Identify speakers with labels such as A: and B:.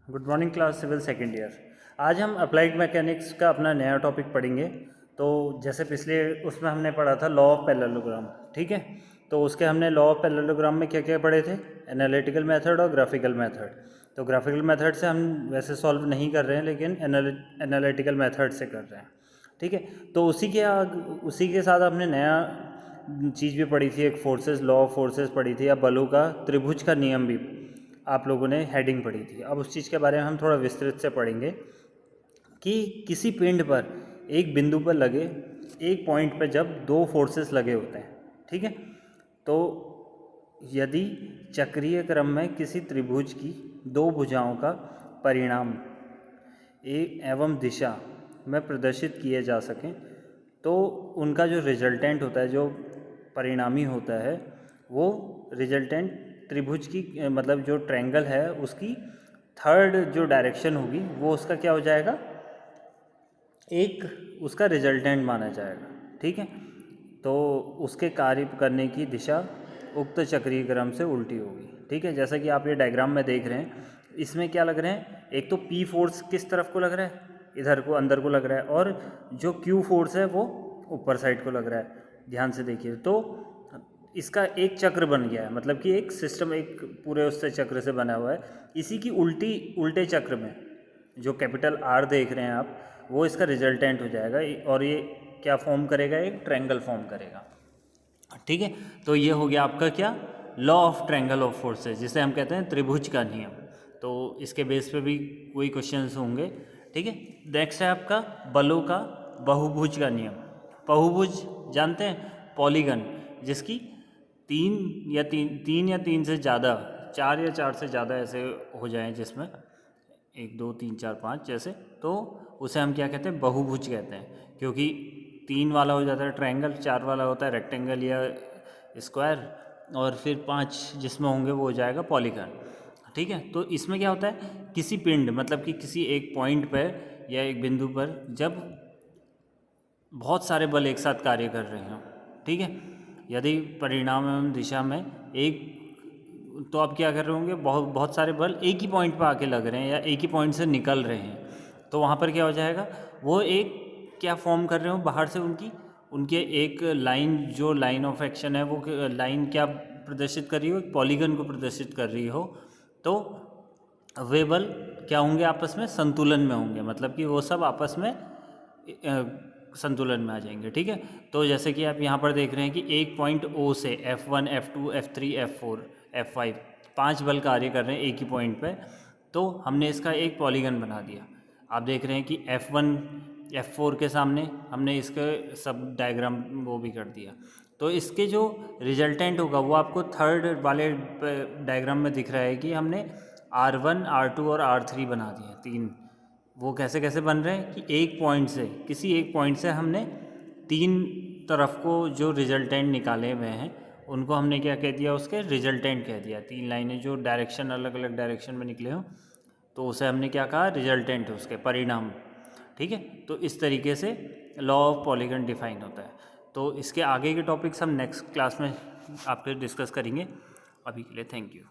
A: Good morning class civil second year. आज हम applied mechanics का अपना नया टॉपिक पढ़ेंगे। तो जैसे पिछले उसमें हमने पढ़ा था लॉ ऑफ पैरेललोग्राम, ठीक है। तो उसके हमने लॉ ऑफ पैरेललोग्राम में क्या क्या पढ़े थे, एनालिटिकल मेथड और ग्राफिकल मेथड। तो ग्राफिकल मेथड से हम वैसे सॉल्व नहीं कर रहे हैं, लेकिन एनालिटिकल मेथड से कर रहे हैं, ठीक है। तो उसी के साथ हमने नया चीज़ भी पढ़ी थी, एक फोर्सेस, लॉ ऑफ फोर्सेस पढ़ी थी, या बलों का त्रिभुज का नियम भी आप लोगों ने हेडिंग पढ़ी थी। अब उस चीज़ के बारे में हम थोड़ा विस्तृत से पढ़ेंगे कि किसी पिंड पर एक बिंदु पर लगे एक पॉइंट पर जब दो फोर्सेस लगे होते हैं, ठीक है, तो यदि चक्रीय क्रम में किसी त्रिभुज की दो भुजाओं का परिणाम एक एवं दिशा में प्रदर्शित किए जा सकें, तो उनका जो रिजल्टेंट होता है, जो परिणामी होता है, वो रिजल्टेंट त्रिभुज की मतलब जो ट्रायंगल है उसकी थर्ड जो डायरेक्शन होगी वो उसका क्या हो जाएगा, एक उसका रिजल्टेंट माना जाएगा, ठीक है। तो उसके कार्य करने की दिशा उक्त चक्रीय क्रम से उल्टी होगी, ठीक है। जैसा कि आप ये डायग्राम में देख रहे हैं, इसमें क्या लग रहे हैं, एक तो P फोर्स किस तरफ को लग रहा है, इधर को अंदर को लग रहा है, और जो Q फोर्स है वो ऊपर साइड को लग रहा है। ध्यान से देखिए, तो इसका एक चक्र बन गया है, मतलब कि एक सिस्टम एक पूरे उससे चक्र से बना हुआ है। इसी की उल्टे चक्र में जो कैपिटल R देख रहे हैं आप, वो इसका रिजल्टेंट हो जाएगा, और ये क्या फॉर्म करेगा, एक ट्रायंगल फॉर्म करेगा, ठीक है। तो ये हो गया आपका क्या, law of triangle of forces, जिसे हम कहते हैं त्रिभुज का नियम। तो इसके बेस पे भी कोई क्वेश्चंस होंगे, ठीक है। नेक्स्ट है आपका बलों का बहुभुज का नियम। बहुभुज जानते हैं, पॉलीगन, जिसकी तीन या तीन से ज़्यादा, चार या चार से ज़्यादा ऐसे हो जाएं, जिसमें 1 2 3 4 5 जैसे, तो उसे हम क्या कहते हैं, बहुभुज कहते हैं। क्योंकि 3 वाला हो जाता है ट्रायंगल, 4 वाला होता है रेक्टेंगल या स्क्वायर, और फिर 5 जिसमें होंगे वो हो जाएगा पॉलीगन, ठीक है। तो इसमें क्या होता है, किसी पिंड मतलब कि किसी एक पॉइंट पर या एक बिंदु पर जब बहुत सारे बल एक साथ कार्य कर रहे हों, ठीक है, यदि परिणाम एवं दिशा में एक, तो आप क्या कर रहे होंगे, बहुत सारे बल एक ही पॉइंट पर आके लग रहे हैं या एक ही पॉइंट से निकल रहे हैं, तो वहाँ पर क्या हो जाएगा, वो एक क्या फॉर्म कर रहे हो, बाहर से उनके एक लाइन, जो लाइन ऑफ एक्शन है वो लाइन क्या प्रदर्शित कर रही हो, एक पॉलीगन को प्रदर्शित कर रही हो। तो वे बल क्या होंगे, आपस में संतुलन में होंगे, मतलब कि वो सब आपस में संतुलन में आ जाएंगे, ठीक है। तो जैसे कि आप यहाँ पर देख रहे हैं कि एक पॉइंट O से F1 F2 F3 F4 F5 5 बल कार्य कर रहे हैं एक ही पॉइंट पे, तो हमने इसका एक पॉलीगन बना दिया। आप देख रहे हैं कि F1 F4 के सामने हमने इसका सब डायग्राम वो भी कर दिया। तो इसके जो रिजल्टेंट होगा वो आपको थर्ड वाले डायग्राम में दिख रहा है कि हमने R1 R2 और R3 बना दिए, 3। वो कैसे कैसे बन रहे हैं कि एक पॉइंट से, किसी एक पॉइंट से हमने 3 तरफ को जो रिजल्टेंट निकाले हुए हैं उनको हमने क्या कह दिया, उसके रिजल्टेंट कह दिया। 3 लाइनें जो डायरेक्शन अलग अलग डायरेक्शन में निकले हों, तो उसे हमने क्या कहा, रिजल्टेंट, उसके परिणाम, ठीक है। तो इस तरीके से लॉ ऑफ पॉलीगन डिफाइन होता है। तो इसके आगे के टॉपिक्स हम नेक्स्ट क्लास में आपके डिस्कस करेंगे। अभी के लिए थैंक यू।